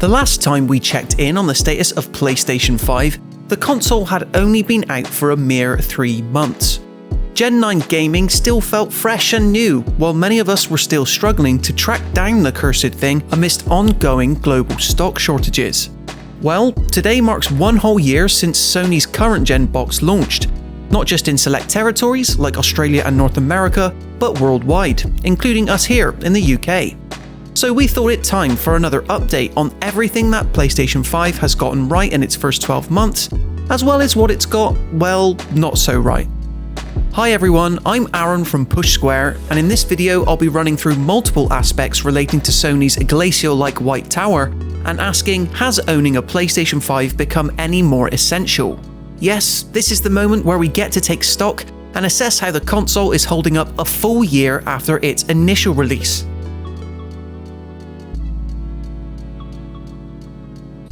The last time we checked in on the status of PlayStation 5, the console had only been out for a mere 3 months. Gen 9 gaming still felt fresh and new, while many of us were still struggling to track down the cursed thing amidst ongoing global stock shortages. Well, today marks 1 whole year since Sony's current gen box launched, not just in select territories like Australia and North America, but worldwide, including us here in the UK. So we thought it time for another update on everything that PlayStation 5 has gotten right in its first 12 months, as well as what it's got, well, not so right. Hi everyone, I'm Aaron from Push Square, and in this video I'll be running through multiple aspects relating to Sony's glacial-like white tower, and asking, has owning a PlayStation 5 become any more essential? Yes, this is the moment where we get to take stock and assess how the console is holding up a full year after its initial release.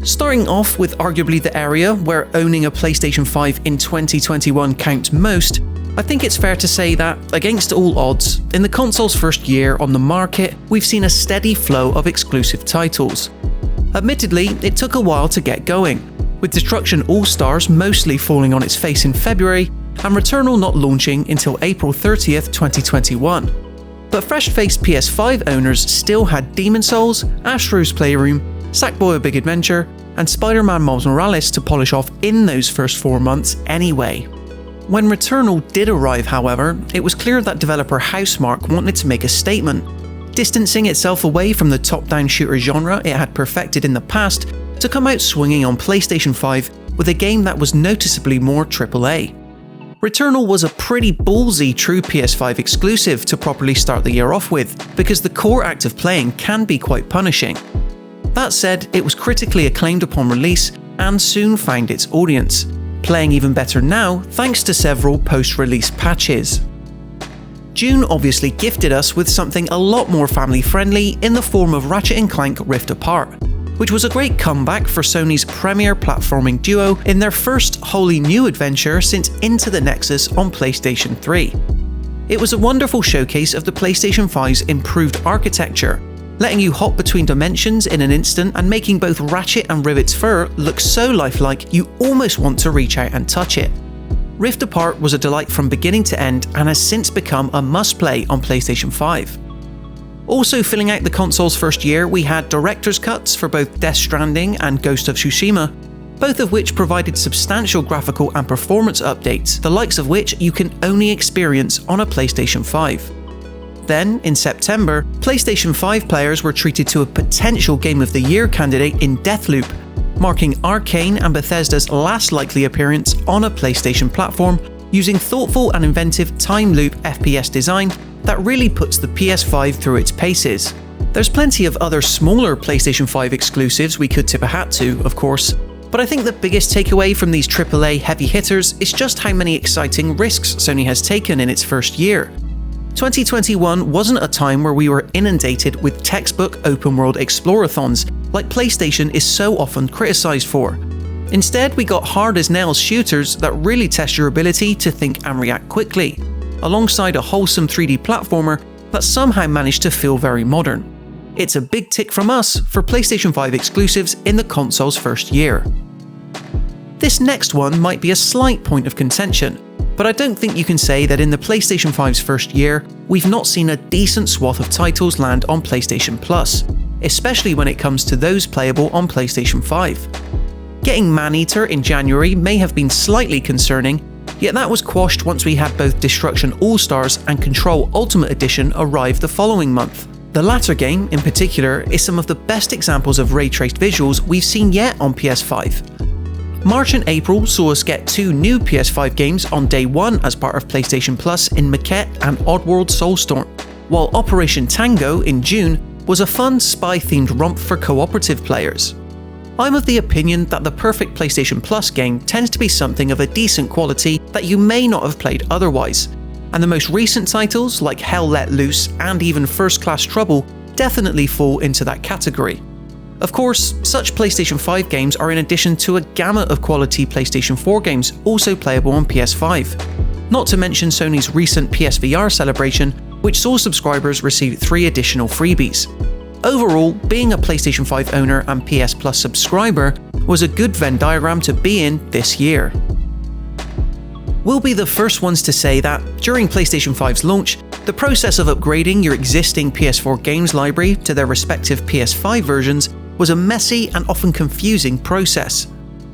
Starting off with arguably the area where owning a PlayStation 5 in 2021 counts most, I think it's fair to say that, against all odds, in the console's first year on the market, we've seen a steady flow of exclusive titles. Admittedly, it took a while to get going, with Destruction All-Stars mostly falling on its face in February, and Returnal not launching until April 30th, 2021. But fresh-faced PS5 owners still had Demon's Souls, Astro's Playroom, Sackboy: A Big Adventure, and Spider-Man Miles Morales to polish off in those first 4 months anyway. When Returnal did arrive, however, it was clear that developer Housemarque wanted to make a statement, distancing itself away from the top-down shooter genre it had perfected in the past to come out swinging on PlayStation 5 with a game that was noticeably more AAA. Returnal was a pretty ballsy true PS5 exclusive to properly start the year off with, because the core act of playing can be quite punishing. That said, it was critically acclaimed upon release and soon found its audience, playing even better now thanks to several post-release patches. June obviously gifted us with something a lot more family-friendly in the form of Ratchet & Clank Rift Apart, which was a great comeback for Sony's premier platforming duo in their first wholly new adventure since Into the Nexus on PlayStation 3. It was a wonderful showcase of the PlayStation 5's improved architecture, letting you hop between dimensions in an instant and making both Ratchet and Rivet's fur look so lifelike you almost want to reach out and touch it. Rift Apart was a delight from beginning to end and has since become a must-play on PlayStation 5. Also filling out the console's first year, we had director's cuts for both Death Stranding and Ghost of Tsushima, both of which provided substantial graphical and performance updates, the likes of which you can only experience on a PlayStation 5. Then, in September, PlayStation 5 players were treated to a potential Game of the Year candidate in Deathloop, marking Arcane and Bethesda's last likely appearance on a PlayStation platform, using thoughtful and inventive time loop FPS design that really puts the PS5 through its paces. There's plenty of other smaller PlayStation 5 exclusives we could tip a hat to, of course, but I think the biggest takeaway from these AAA heavy hitters is just how many exciting risks Sony has taken in its first year. 2021 wasn't a time where we were inundated with textbook open-world explorathons like PlayStation is so often criticised for. Instead, we got hard-as-nails shooters that really test your ability to think and react quickly, alongside a wholesome 3D platformer that somehow managed to feel very modern. It's a big tick from us for PlayStation 5 exclusives in the console's first year. This next one might be a slight point of contention, but I don't think you can say that in the PlayStation 5's first year, we've not seen a decent swath of titles land on PlayStation Plus, especially when it comes to those playable on PlayStation 5. Getting Maneater in January may have been slightly concerning, yet that was quashed once we had both Destruction All-Stars and Control Ultimate Edition arrive the following month. The latter game, in particular, is some of the best examples of ray-traced visuals we've seen yet on PS5. March and April saw us get 2 new PS5 games on day 1 as part of PlayStation Plus in Maquette and Oddworld Soulstorm, while Operation Tango in June was a fun spy-themed romp for cooperative players. I'm of the opinion that the perfect PlayStation Plus game tends to be something of a decent quality that you may not have played otherwise, and the most recent titles like Hell Let Loose and even First Class Trouble definitely fall into that category. Of course, such PlayStation 5 games are in addition to a gamut of quality PlayStation 4 games also playable on PS5. Not to mention Sony's recent PSVR celebration, which saw subscribers receive 3 additional freebies. Overall, being a PlayStation 5 owner and PS Plus subscriber was a good Venn diagram to be in this year. We'll be the first ones to say that, during PlayStation 5's launch, the process of upgrading your existing PS4 games library to their respective PS5 versions was a messy and often confusing process.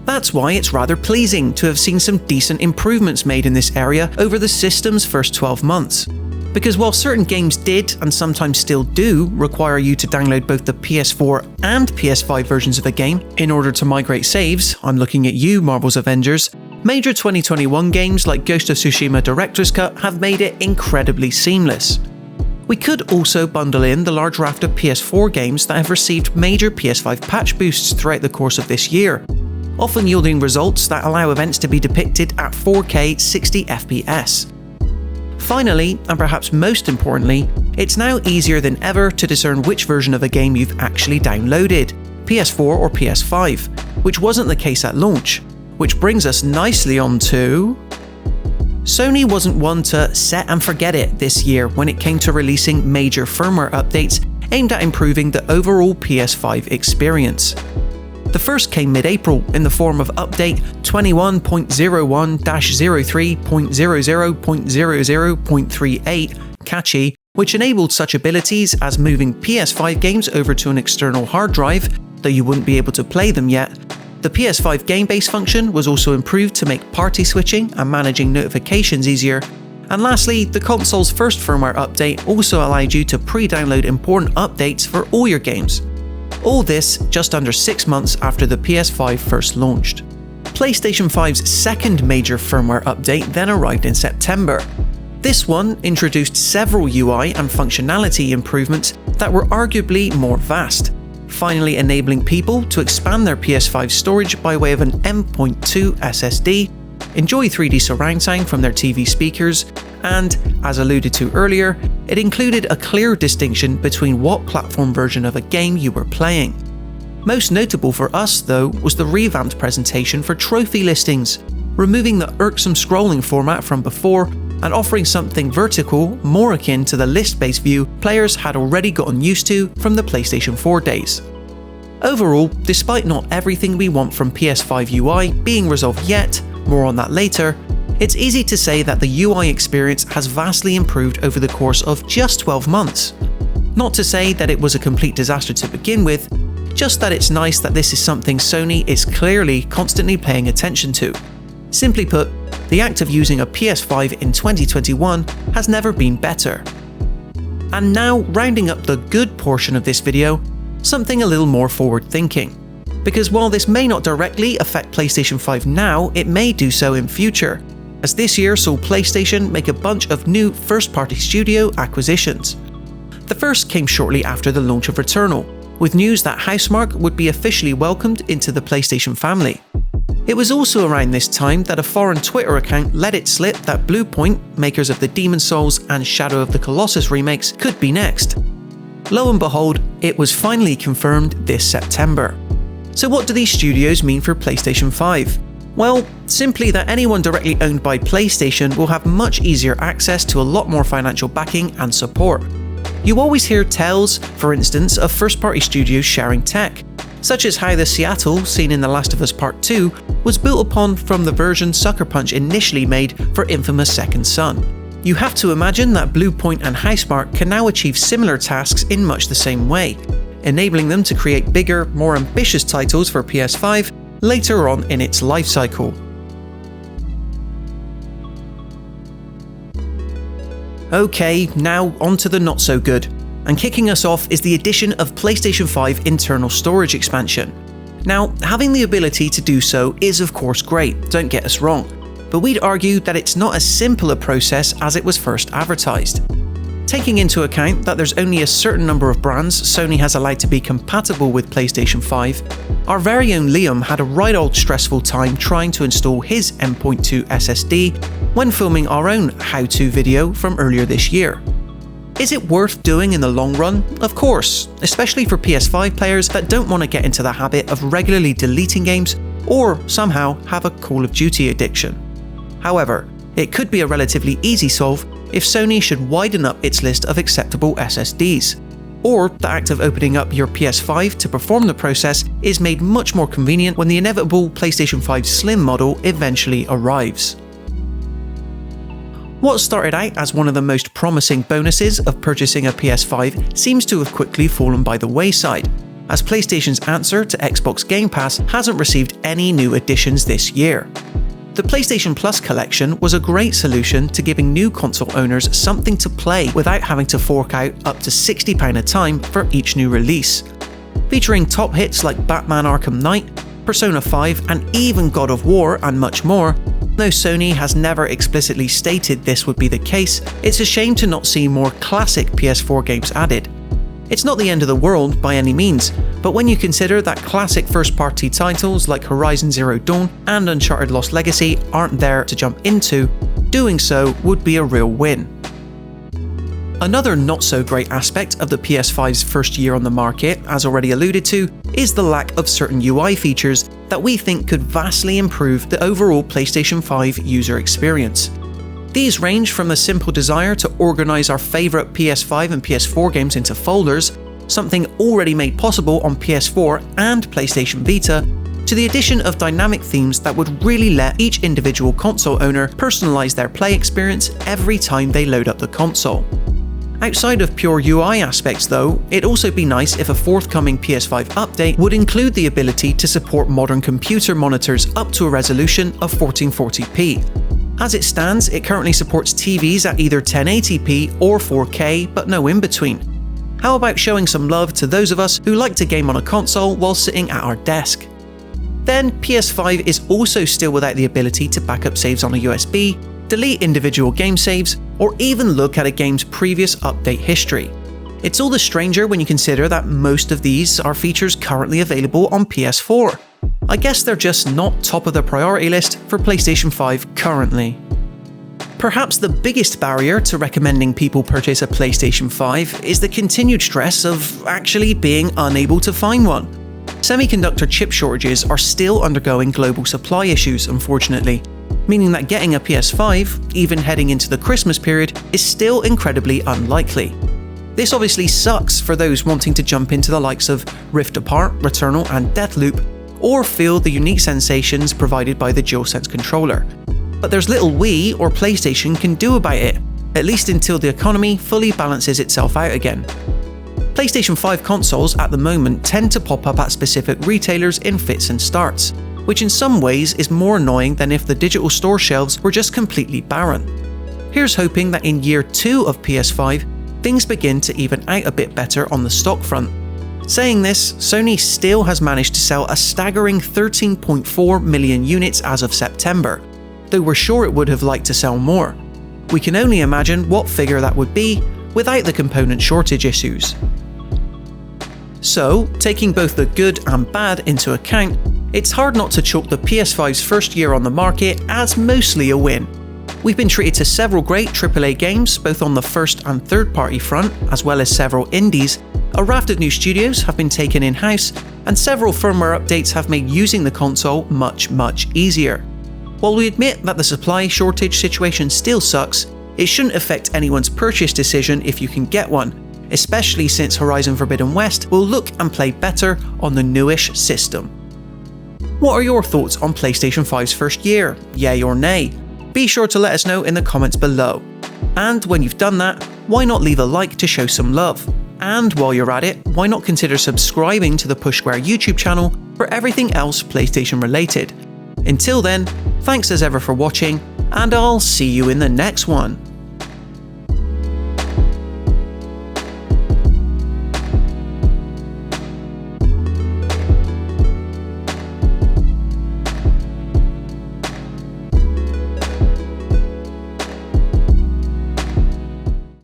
That's why it's rather pleasing to have seen some decent improvements made in this area over the system's first 12 months. Because while certain games did, and sometimes still do, require you to download both the PS4 and PS5 versions of a game in order to migrate saves, I'm looking at you, Marvel's Avengers, major 2021 games like Ghost of Tsushima Director's Cut have made it incredibly seamless. We could also bundle in the large raft of PS4 games that have received major PS5 patch boosts throughout the course of this year, often yielding results that allow events to be depicted at 4K 60 FPS. Finally, and perhaps most importantly, it's now easier than ever to discern which version of a game you've actually downloaded, PS4 or PS5, which wasn't the case at launch. Which brings us nicely on to... Sony wasn't one to set and forget it this year when it came to releasing major firmware updates aimed at improving the overall PS5 experience. The first came mid-April in the form of update 21.01-03.00.00.38 Catchy, which enabled such abilities as moving PS5 games over to an external hard drive, though you wouldn't be able to play them yet. The PS5 Game Base function was also improved to make party switching and managing notifications easier. And lastly, the console's first firmware update also allowed you to pre-download important updates for all your games. All this just under 6 months after the PS5 first launched. PlayStation 5's second major firmware update then arrived in September. This one introduced several UI and functionality improvements that were arguably more vast, finally enabling people to expand their PS5 storage by way of an M.2 SSD, enjoy 3D surround sound from their TV speakers, and, as alluded to earlier, it included a clear distinction between what platform version of a game you were playing. Most notable for us, though, was the revamped presentation for trophy listings, removing the irksome scrolling format from before and offering something vertical more akin to the list-based view players had already gotten used to from the PlayStation 4 days. Overall, despite not everything we want from PS5 UI being resolved yet, more on that later, it's easy to say that the UI experience has vastly improved over the course of just 12 months. Not to say that it was a complete disaster to begin with, just that it's nice that this is something Sony is clearly constantly paying attention to. Simply put, the act of using a PS5 in 2021 has never been better. And now, rounding up the good portion of this video, something a little more forward-thinking. Because while this may not directly affect PlayStation 5 now, it may do so in future, as this year saw PlayStation make a bunch of new first-party studio acquisitions. The first came shortly after the launch of Returnal, with news that Housemarque would be officially welcomed into the PlayStation family. It was also around this time that a foreign Twitter account let it slip that Bluepoint, makers of the Demon's Souls and Shadow of the Colossus remakes, could be next. Lo and behold, it was finally confirmed this September. So what do these studios mean for PlayStation 5? Well, simply that anyone directly owned by PlayStation will have much easier access to a lot more financial backing and support. You always hear tales, for instance, of first-party studios sharing tech, such as how the Seattle seen in The Last of Us Part 2 was built upon from the version Sucker Punch initially made for infamous Second Son. You have to imagine that Bluepoint and Housemarque can now achieve similar tasks in much the same way, enabling them to create bigger, more ambitious titles for PS5 later on in its life cycle. Okay, now on to the not so good. And kicking us off is the addition of PlayStation 5 internal storage expansion. Now, having the ability to do so is of course great, don't get us wrong, but we'd argue that it's not as simple a process as it was first advertised. Taking into account that there's only a certain number of brands Sony has allowed to be compatible with PlayStation 5, our very own Liam had a right old stressful time trying to install his M.2 SSD when filming our own how-to video from earlier this year. Is it worth doing in the long run? Of course, especially for PS5 players that don't want to get into the habit of regularly deleting games or somehow have a Call of Duty addiction. However, it could be a relatively easy solve if Sony should widen up its list of acceptable SSDs. or the act of opening up your PS5 to perform the process is made much more convenient when the inevitable PlayStation 5 Slim model eventually arrives. What started out as one of the most promising bonuses of purchasing a PS5 seems to have quickly fallen by the wayside, as PlayStation's answer to Xbox Game Pass hasn't received any new additions this year. The PlayStation Plus collection was a great solution to giving new console owners something to play without having to fork out up to £60 a time for each new release. Featuring top hits like Batman Arkham Knight, Persona 5 and even God of War and much more, though Sony has never explicitly stated this would be the case, it's a shame to not see more classic PS4 games added. It's not the end of the world by any means, but when you consider that classic first-party titles like Horizon Zero Dawn and Uncharted Lost Legacy aren't there to jump into, doing so would be a real win. Another not-so-great aspect of the PS5's first year on the market, as already alluded to, is the lack of certain UI features that we think could vastly improve the overall PlayStation 5 user experience. These range from the simple desire to organise our favourite PS5 and PS4 games into folders, something already made possible on PS4 and PlayStation Vita, to the addition of dynamic themes that would really let each individual console owner personalise their play experience every time they load up the console. Outside of pure UI aspects though, it'd also be nice if a forthcoming PS5 update would include the ability to support modern computer monitors up to a resolution of 1440p. As it stands, it currently supports TVs at either 1080p or 4K, but no in between. How about showing some love to those of us who like to game on a console while sitting at our desk? Then PS5 is also still without the ability to back up saves on a USB, delete individual game saves, or even look at a game's previous update history. It's all the stranger when you consider that most of these are features currently available on PS4. I guess they're just not top of the priority list for PlayStation 5 currently. Perhaps the biggest barrier to recommending people purchase a PlayStation 5 is the continued stress of actually being unable to find one. Semiconductor chip shortages are still undergoing global supply issues, unfortunately, meaning that getting a PS5, even heading into the Christmas period, is still incredibly unlikely. This obviously sucks for those wanting to jump into the likes of Rift Apart, Returnal and Deathloop, or feel the unique sensations provided by the DualSense controller. But there's little we or PlayStation can do about it, at least until the economy fully balances itself out again. PlayStation 5 consoles at the moment tend to pop up at specific retailers in fits and starts, which in some ways is more annoying than if the digital store shelves were just completely barren. Here's hoping that in year 2 of PS5, things begin to even out a bit better on the stock front. Saying this, Sony still has managed to sell a staggering 13.4 million units as of September, though we're sure it would have liked to sell more. We can only imagine what figure that would be without the component shortage issues. So, taking both the good and bad into account, it's hard not to chalk the PS5's first year on the market as mostly a win. We've been treated to several great AAA games, both on the first and third party front, as well as several indies. A raft of new studios have been taken in-house, and several firmware updates have made using the console much easier. While we admit that the supply shortage situation still sucks, it shouldn't affect anyone's purchase decision if you can get one, especially since Horizon Forbidden West will look and play better on the newish system. What are your thoughts on PlayStation 5's first year? Yay or nay? Be sure to let us know in the comments below. And when you've done that, why not leave a like to show some love? And while you're at it, why not consider subscribing to the PushSquare YouTube channel for everything else PlayStation related? Until then, thanks as ever for watching, and I'll see you in the next one.